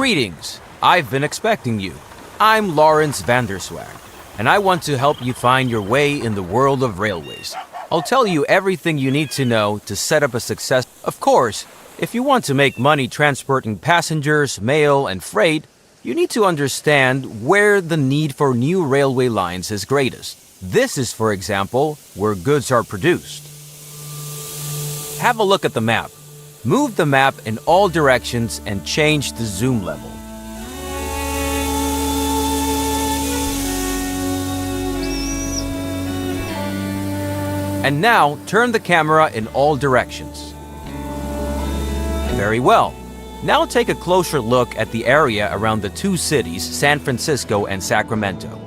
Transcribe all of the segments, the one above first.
Greetings! I've been expecting you. I'm Lawrence Vanderswag, and I want to help you find your way in the world of railways. I'll tell you everything you need to know to set up a success. Of course, if you want to make money transporting passengers, mail, and freight, you need to understand where the need for new railway lines is greatest. This is, for example, where goods are produced. Have a look at the map. Move the map in all directions and change the zoom level. And now, turn the camera in all directions. Very well. Now take a closer look at the area around the two cities, San Francisco and Sacramento.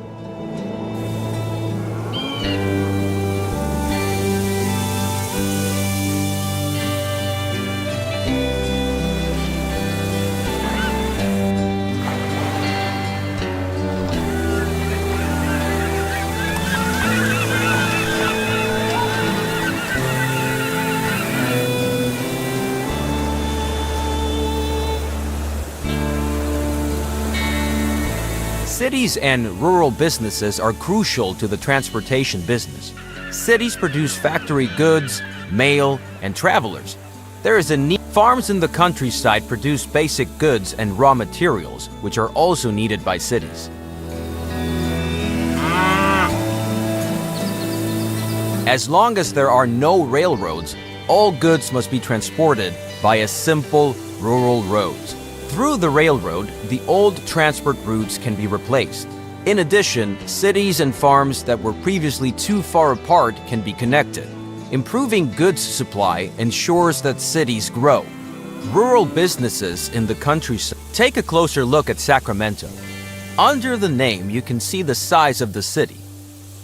Cities and rural businesses are crucial to the transportation business. Cities produce factory goods, mail, and travelers. There is a need. Farms in the countryside produce basic goods and raw materials, which are also needed by cities. As long as there are no railroads, all goods must be transported via simple rural roads. Through the railroad, the old transport routes can be replaced. In addition, cities and farms that were previously too far apart can be connected. Improving goods supply ensures that cities grow. Rural businesses in the countryside. Take a closer look at Sacramento. Under the name, you can see the size of the city.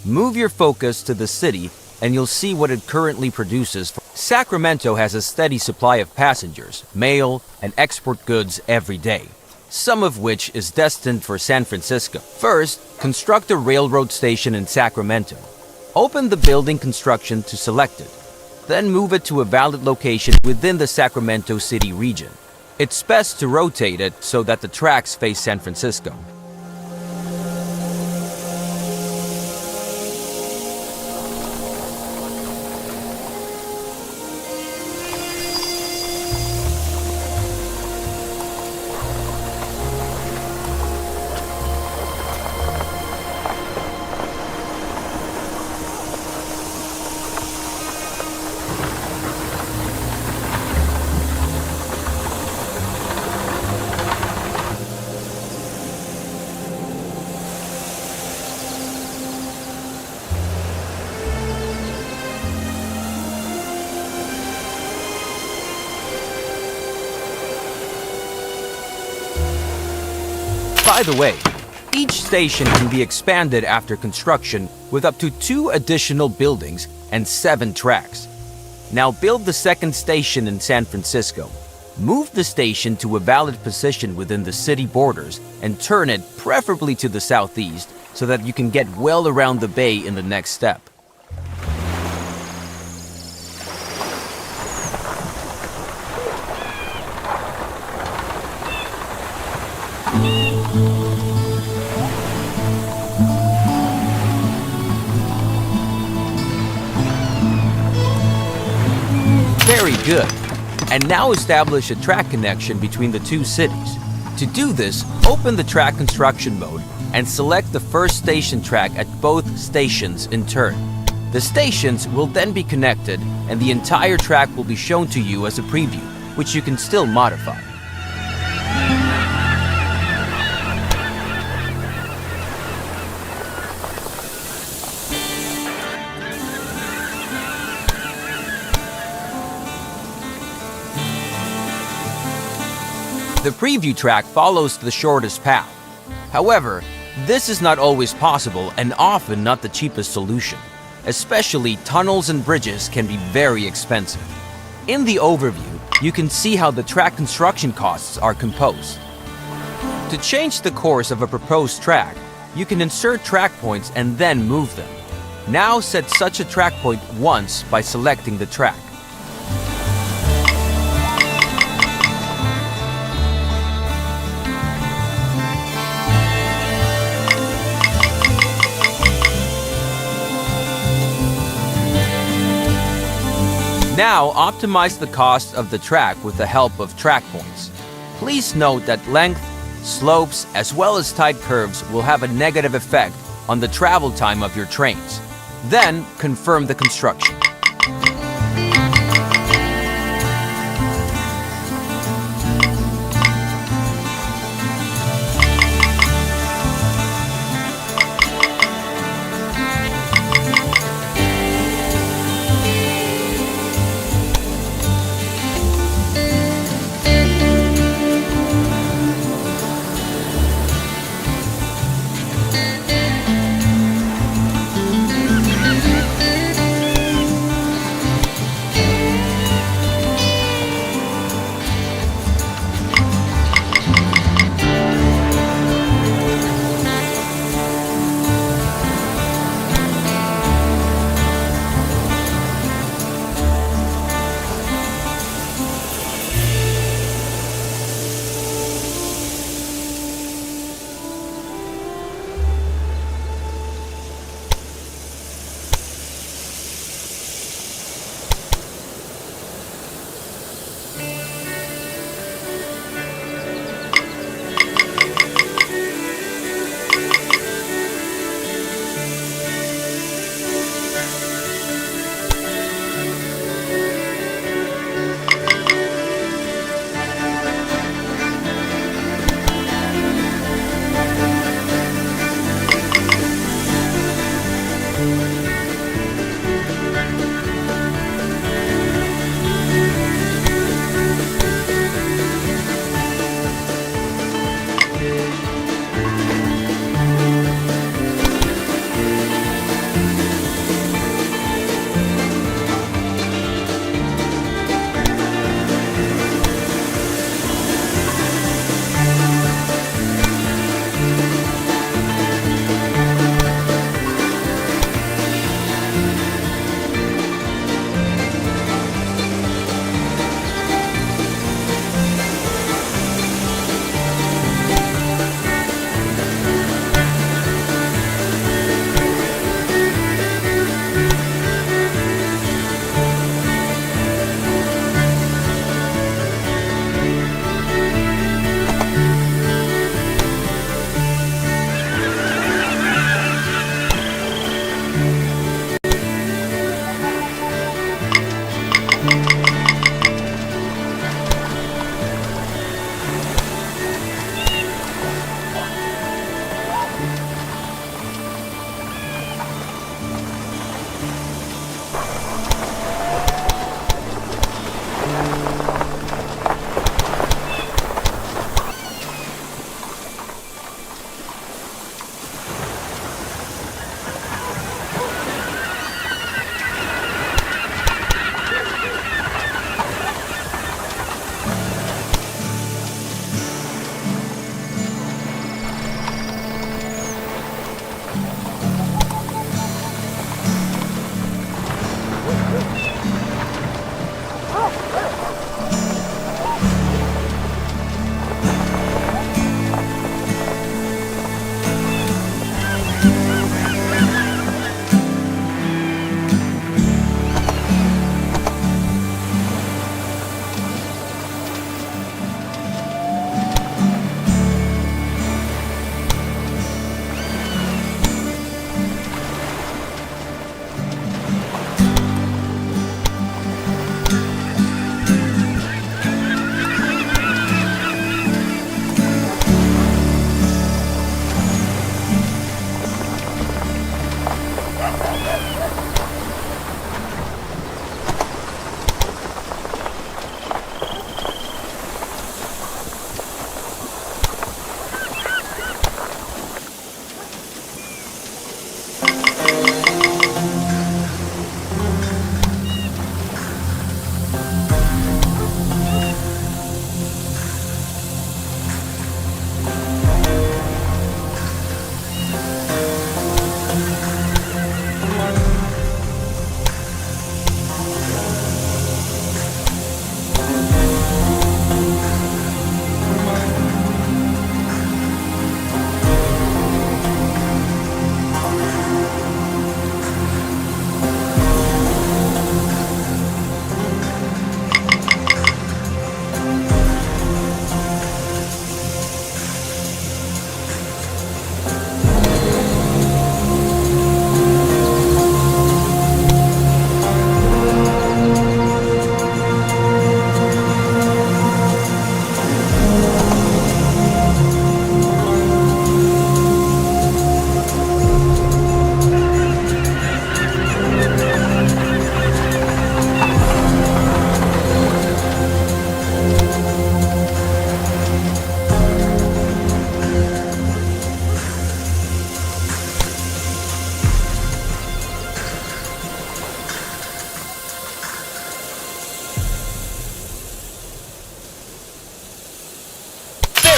Move your focus to the city and you'll see what it currently produces. Sacramento has a steady supply of passengers, mail, and export goods every day, some of which is destined for San Francisco. First, construct a railroad station in Sacramento. Open the building construction to select it. Then move it to a valid location within the Sacramento City region. It's best to rotate it so that the tracks face San Francisco. By the way, each station can be expanded after construction with up to 2 additional buildings and 7 tracks. Now build the second station in San Francisco. Move the station to a valid position within the city borders and turn it preferably to the southeast so that you can get well around the bay in the next step. Very good. And now establish a track connection between the two cities. To do this, open the track construction mode and select the first station track at both stations in turn. The stations will then be connected and the entire track will be shown to you as a preview, which you can still modify. The preview track follows the shortest path. However, this is not always possible and often not the cheapest solution. Especially tunnels and bridges can be very expensive. In the overview, you can see how the track construction costs are composed. To change the course of a proposed track, you can insert track points and then move them. Now set such a track point once by selecting the track. Now, optimize the cost of the track with the help of track points. Please note that length, slopes, as well as tight curves will have a negative effect on the travel time of your trains. Then, confirm the construction.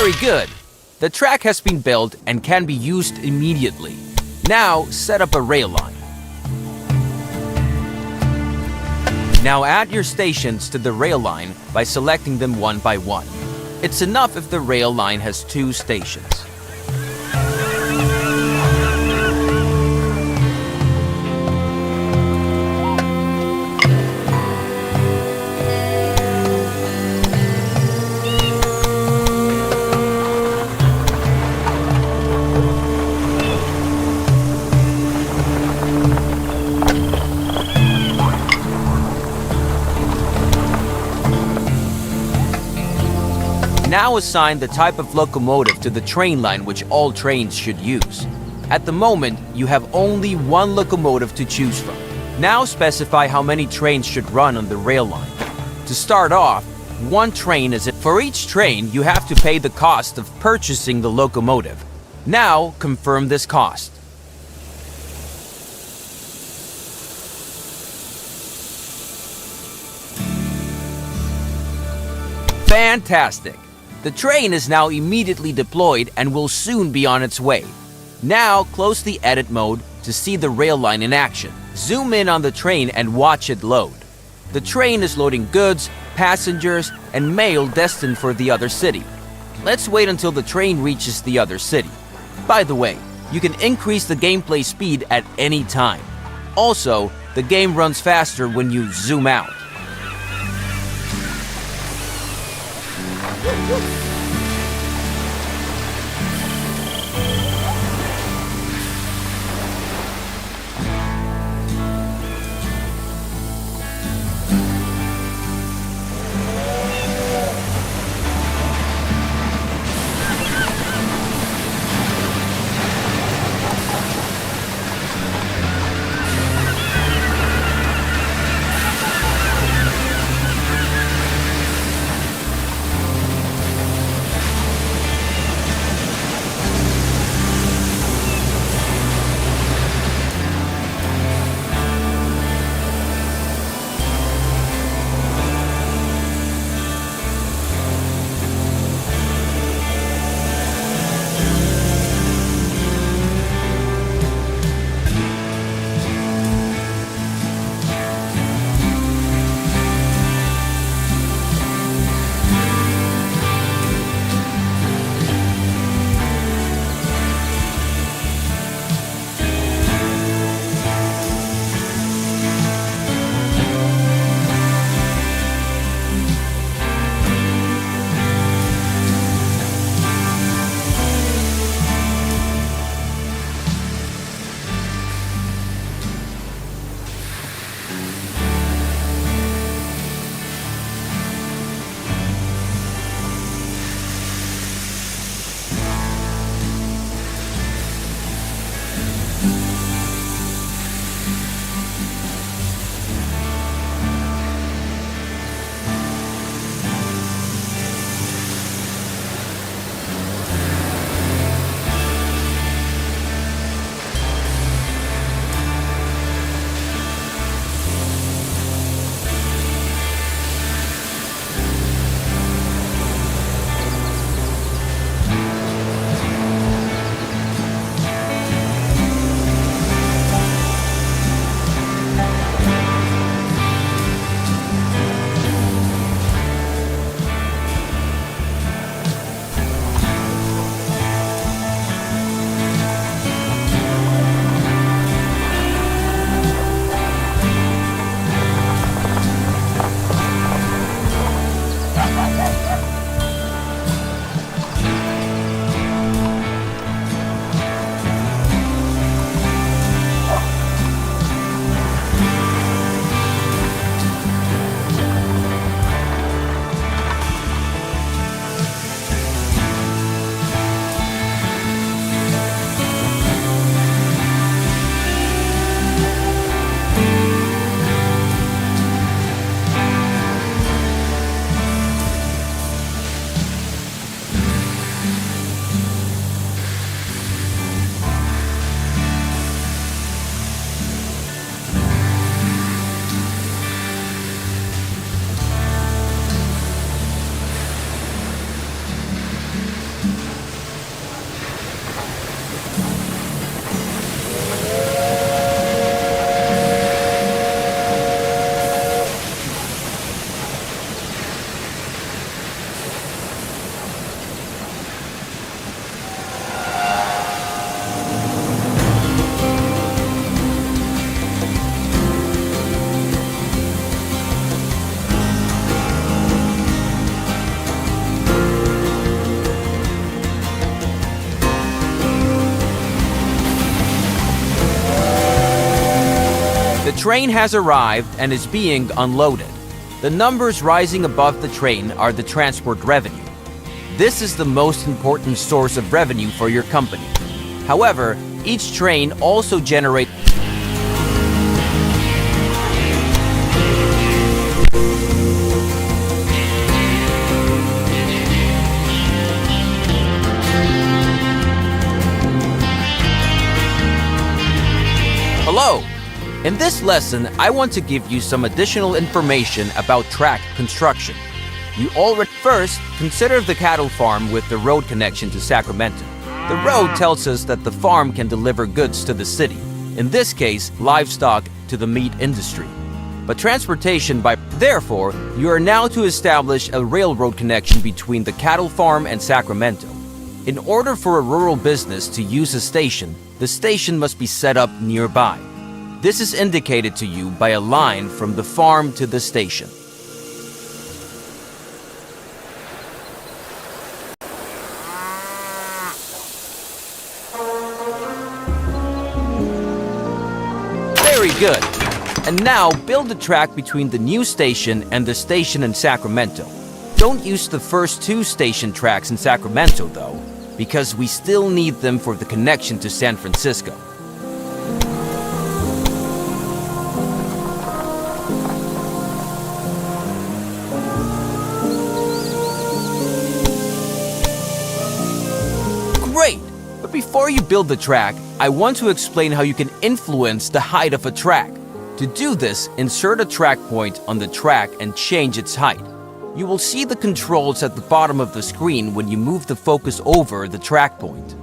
Very good. The track has been built and can be used immediately. Now, set up a rail line. Now add your stations to the rail line by selecting them one by one. It's enough if the rail line has 2 stations. Now assign the type of locomotive to the train line which all trains should use. At the moment, you have only one locomotive to choose from. Now specify how many trains should run on the rail line. To start off, one train is it. For each train, you have to pay the cost of purchasing the locomotive. Now confirm this cost. Fantastic! The train is now immediately deployed and will soon be on its way. Now close the edit mode to see the rail line in action. Zoom in on the train and watch it load. The train is loading goods, passengers, and mail destined for the other city. Let's wait until the train reaches the other city. By the way, you can increase the gameplay speed at any time. Also, the game runs faster when you zoom out. train has arrived and is being unloaded. The numbers rising above the train are the transport revenue. This is the most important source of revenue for your company. However, each train also generates Hello! In this lesson, I want to give you some additional information about track construction. You already first consider the cattle farm with the road connection to Sacramento. The road tells us that the farm can deliver goods to the city, in this case, livestock to the meat industry. But transportation Therefore, you are now to establish a railroad connection between the cattle farm and Sacramento. In order for a rural business to use a station, the station must be set up nearby. This is indicated to you by a line from the farm to the station. Very good. And now build a track between the new station and the station in Sacramento. Don't use the first two station tracks in Sacramento though, because we still need them for the connection to San Francisco. Great! But before you build the track, I want to explain how you can influence the height of a track. To do this, insert a track point on the track and change its height. You will see the controls at the bottom of the screen when you move the focus over the track point.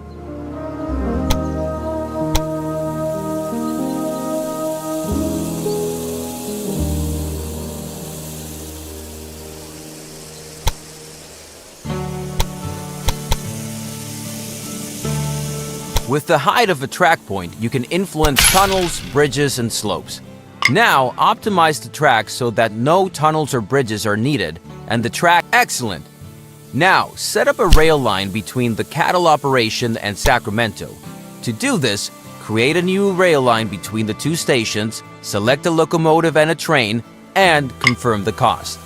With the height of a track point, you can influence tunnels, bridges, and slopes. Now, optimize the track so that no tunnels or bridges are needed, and the track excellent. Now, set up a rail line between the cattle operation and Sacramento. To do this, create a new rail line between the two stations, select a locomotive and a train, and confirm the cost.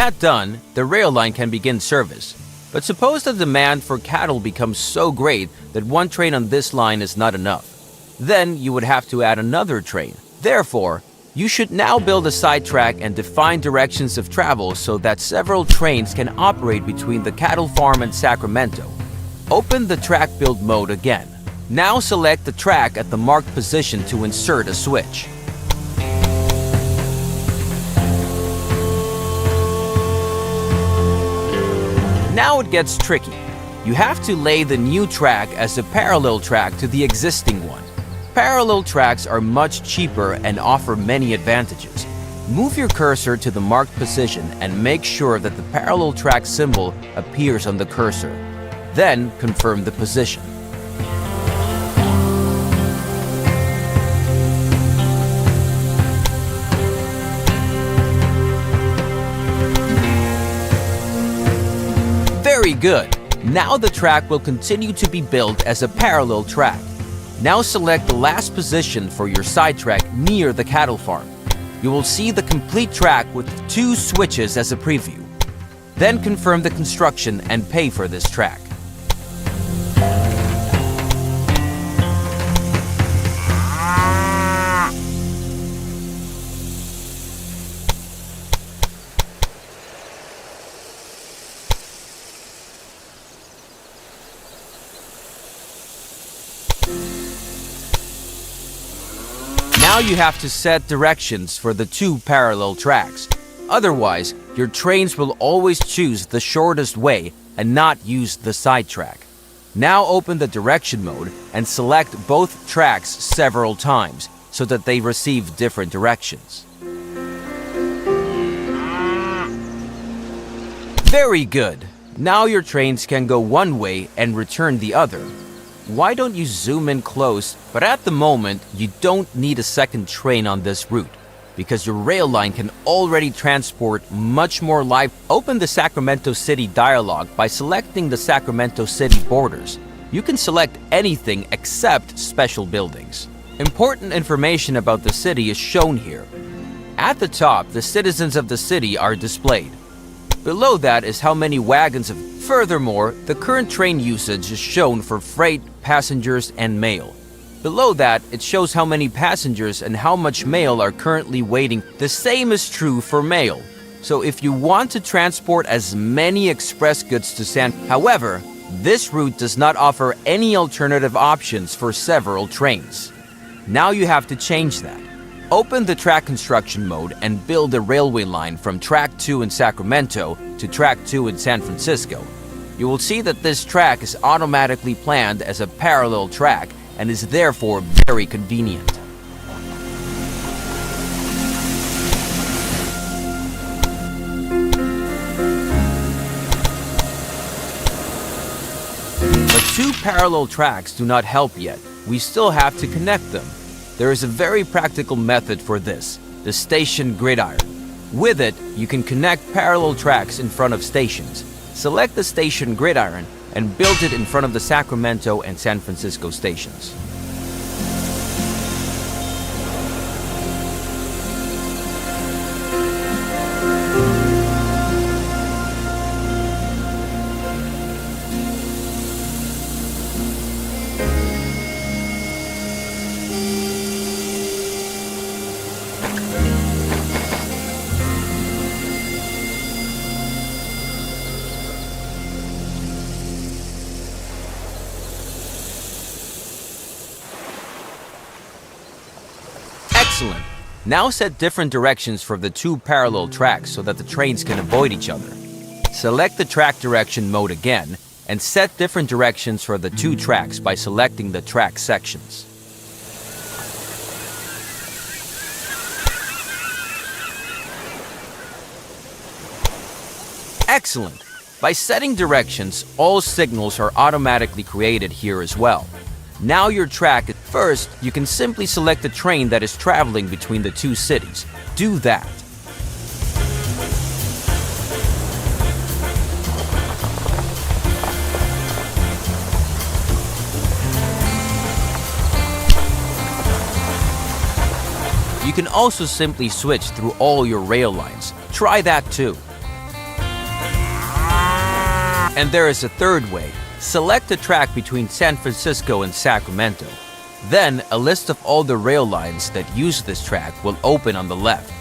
That done, the rail line can begin service. But suppose the demand for cattle becomes so great that one train on this line is not enough. Then you would have to add another train. Therefore, you should now build a sidetrack and define directions of travel so that several trains can operate between the cattle farm and Sacramento. Open the track build mode again. Now select the track at the marked position to insert a switch. Now it gets tricky. You have to lay the new track as a parallel track to the existing one. Parallel tracks are much cheaper and offer many advantages. Move your cursor to the marked position and make sure that the parallel track symbol appears on the cursor. Then confirm the position. Very good. Now the track will continue to be built as a parallel track. Now select the last position for your sidetrack near the cattle farm. You will see the complete track with 2 switches as a preview. Then confirm the construction and pay for this track. Now you have to set directions for the two parallel tracks. Otherwise, your trains will always choose the shortest way and not use the side track. Now open the direction mode and select both tracks several times so that they receive different directions. Very good! Now your trains can go one way and return the other. Why don't you zoom in close? But at the moment, you don't need a second train on this route because your rail line can already transport much more live. Open the Sacramento City dialog by selecting the Sacramento City borders. You can select anything except special buildings. Important information about the city is shown here. At the top, the citizens of the city are displayed. Below that is how many wagons of. Furthermore, the current train usage is shown for freight, passengers, and mail. Below that, it shows how many passengers and how much mail are currently waiting. The same is true for mail. So if you want to transport as many express goods to San. However, this route does not offer any alternative options for several trains. Now you have to change that. Open the track construction mode and build a railway line from track 2 in Sacramento to track 2 in San Francisco. You will see that this track is automatically planned as a parallel track and is therefore very convenient. But two parallel tracks do not help yet. We still have to connect them. There is a very practical method for this, the station gridiron. With it, you can connect parallel tracks in front of stations. Select the station gridiron and build it in front of the Sacramento and San Francisco stations. Excellent. Now set different directions for the two parallel tracks so that the trains can avoid each other. Select the track direction mode again and set different directions for the two tracks by selecting the track sections. Excellent. By setting directions, all signals are automatically created here as well. Now your track. First, you can simply select the train that is traveling between the two cities. Do that. You can also simply switch through all your rail lines. Try that too. And there is a third way. Select a track between San Francisco and Sacramento. Then, a list of all the rail lines that use this track will open on the left.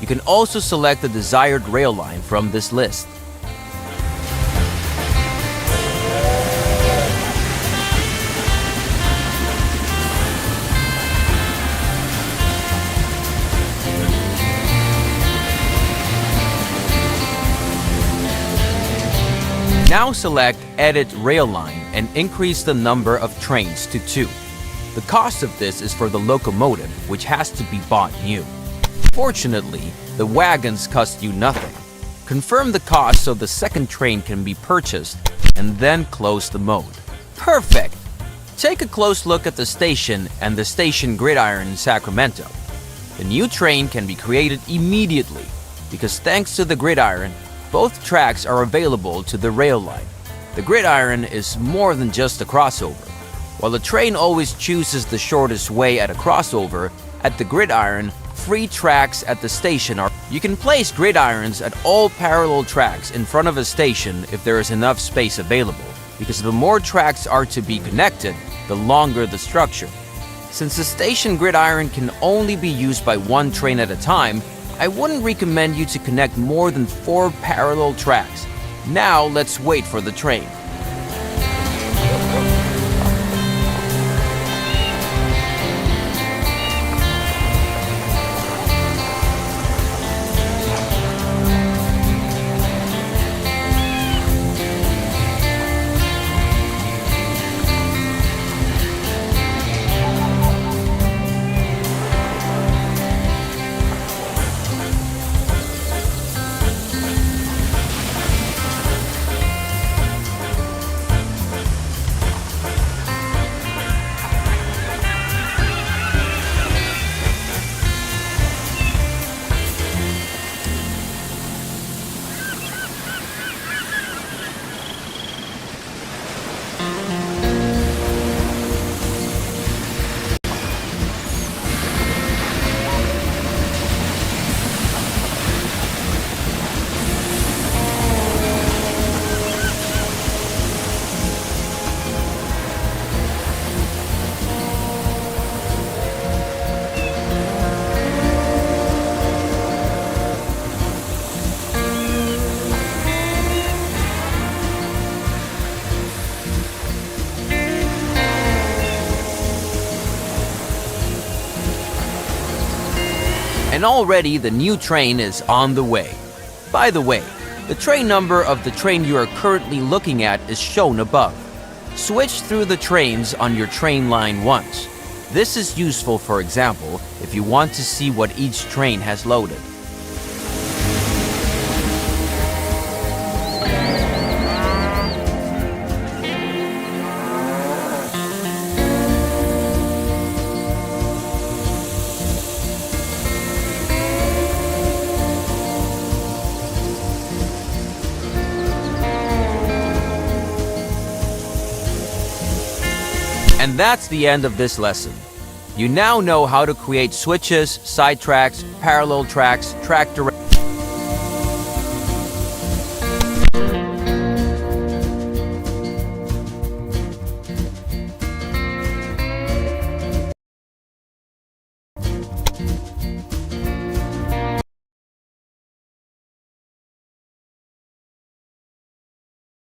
You can also select the desired rail line from this list. Now select Edit Rail Line and increase the number of trains to 2. The cost of this is for the locomotive, which has to be bought new. Fortunately, the wagons cost you nothing. Confirm the cost so the second train can be purchased, and then close the mode. Perfect! Take a close look at the station and the station gridiron in Sacramento. The new train can be created immediately, because thanks to the gridiron, both tracks are available to the rail line. The gridiron is more than just a crossover. While the train always chooses the shortest way at a crossover, at the gridiron, free tracks at the station are. You can place gridirons at all parallel tracks in front of a station if there is enough space available, because the more tracks are to be connected, the longer the structure. Since the station gridiron can only be used by one train at a time, I wouldn't recommend you to connect more than 4 parallel tracks. Now let's wait for the train. And already the new train is on the way. By the way, the train number of the train you are currently looking at is shown above. Switch through the trains on your train line once. This is useful, for example, if you want to see what each train has loaded. And that's the end of this lesson. You now know how to create switches, side tracks, parallel tracks, track direction.